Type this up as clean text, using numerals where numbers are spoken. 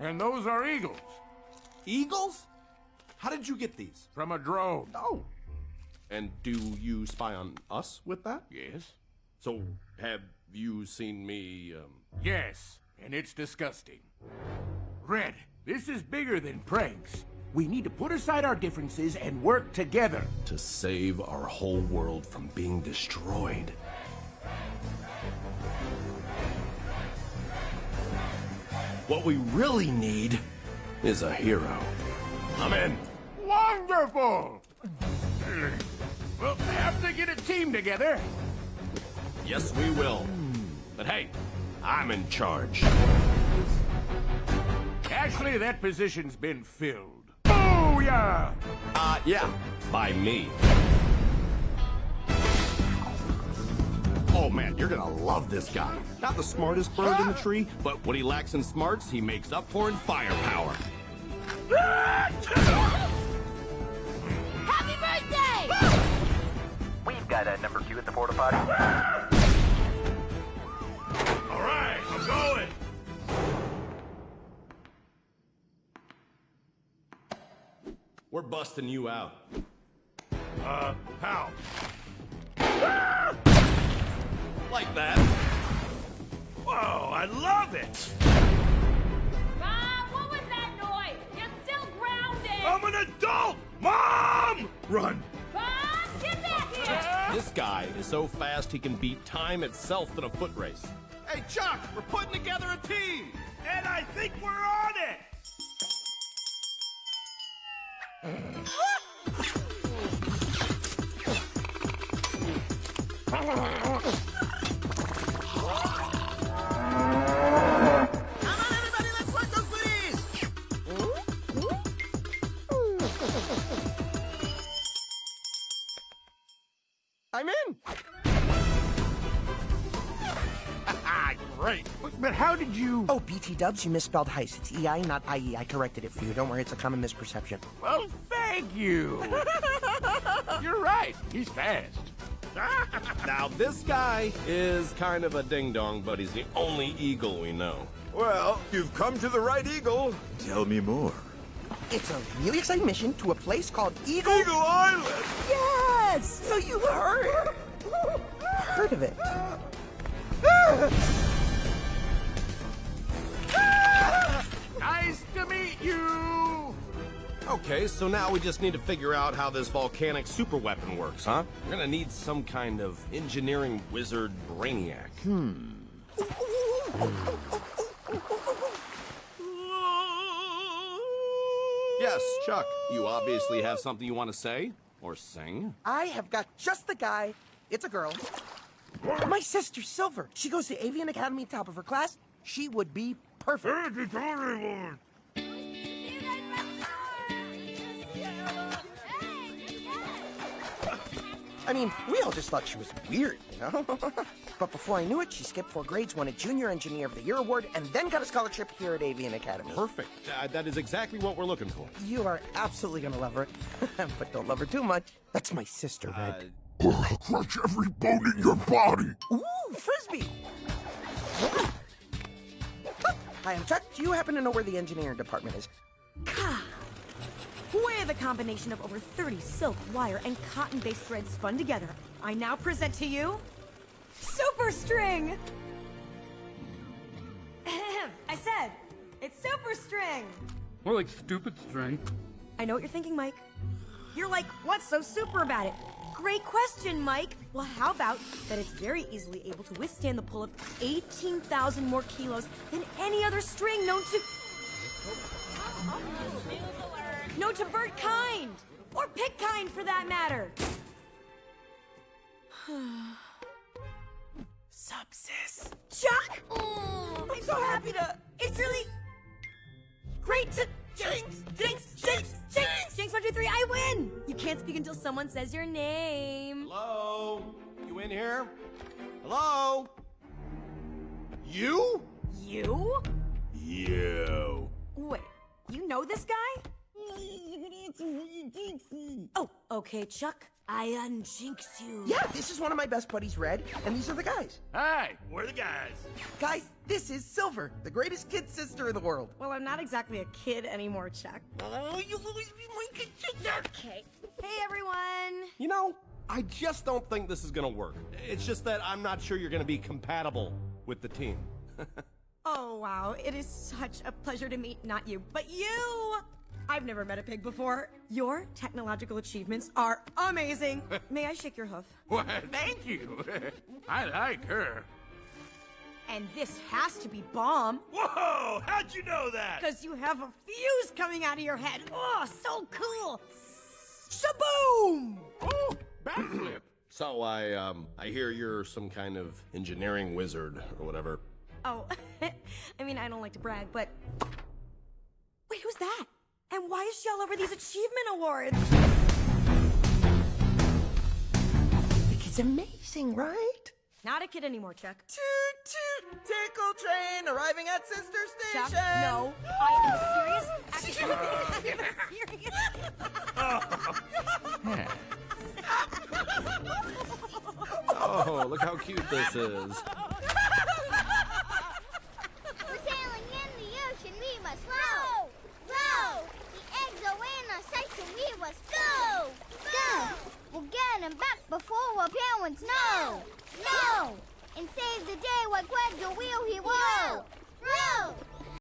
And those are eagles. Eagles? How did you get these? From a drone. Oh. And do you spy on us with that? Yes. So, have you seen me, Yes, and it's disgusting. Red, this is bigger than pranks. We need to put aside our differences and work together. to save our whole world from being destroyed? What we really need is a hero. I'm in. Wonderful! We'll have to get a team together. Yes, we will. But hey, I'm in charge. Actually, that position's been filled. Booyah! Yeah, by me. Oh man, you're gonna love this guy. Not the smartest bird in the tree, but what he lacks in smarts, he makes up for in firepower. Happy birthday! We've got a number 2 at the porta potty. All right, I'm going. We're busting you out. How? Like that. Whoa, I love it! Bob, what was that noise? You're still grounded! I'm an adult! Mom! Run! Bob, get back here! This guy is so fast he can beat time itself in a foot race. Hey, Chuck, we're putting together a team! And I think we're on it! I'm in! Great. But how did you... Oh, BT dubs, you misspelled heist. It's EI, not IE. I corrected it for you. Don't worry, it's a common misperception. Well, thank you. You're right. He's fast. Now, this guy is kind of a ding-dong, but he's the only eagle we know. Well, you've come to the right eagle. Tell me more. It's a really exciting mission to a place called Eagle... Eagle Island! Yes! So you heard of it. Nice to meet you. Okay, so now we just need to figure out how this volcanic superweapon works, huh? We're gonna need some kind of engineering wizard brainiac. Yes, Chuck, you obviously have something you want to say or sing. I have got just the guy. It's a girl. My sister, Silver. She goes to Avian Academy, top of her class. She would be perfect. I mean, we all just thought she was weird, you know? But before I knew it, she skipped 4 grades, won a Junior Engineer of the Year award, and then got a scholarship here at Avian Academy. Perfect. That is exactly what we're looking for. You are absolutely gonna love her. But don't love her too much. That's my sister, Red. I'll crush every bone in your body. Ooh, Frisbee! Hi, I'm Chuck. Do you happen to know where the engineering department is? With a combination of over 30 silk, wire, and cotton-based threads spun together, I now present to you... Super String! I said, it's Super String! More like stupid string. I know what you're thinking, Mike. You're like, what's so super about it? Great question, Mike. Well, how about that it's very easily able to withstand the pull of 18,000 more kilos than any other string known to bird kind, or pig kind for that matter. Sup, sis? Chuck! I'm so happy to... It's really... great to... Jinx, 1, 2, 3, I win! You can't speak until someone says your name. Hello? You in here? Hello? You? You? You. Wait, you know this guy? Oh, okay, Chuck. I unjinx you. Yeah, this is one of my best buddies, Red, and these are the guys. Hi, we're the guys. Guys, This is Silver, the greatest kid sister in the world. Well, I'm not exactly a kid anymore, Chuck. Oh, you'll always be my kid sister. Okay. Hey, everyone. You know, I just don't think this is gonna work. It's just that I'm not sure you're gonna be compatible with the team. Oh, wow. It is such a pleasure to meet not you, but you! I've never met a pig before. Your technological achievements are amazing. May I shake your hoof? Well, thank you. I like her. And this has to be bomb, Whoa! How'd you know that? because you have a fuse coming out of your head. Oh, so cool! Shaboom! Oh, backflip. So I hear you're some kind of engineering wizard or whatever. Oh, I mean, I don't like to brag, but... Wait, who's that? And why is she all over these achievement awards? The kid's amazing, right? Not a kid anymore, Chuck. Toot toot, tickle train arriving at Sister Chuck, Station. no. I am serious. Actually, I'm serious. Oh, look how cute this is. We're sailing in the ocean, we must row! Row! The eggs are in our sights and we must go! Go! We'll get them back before our parents know! No! And save the day like Wedge or Wheel he row! Row!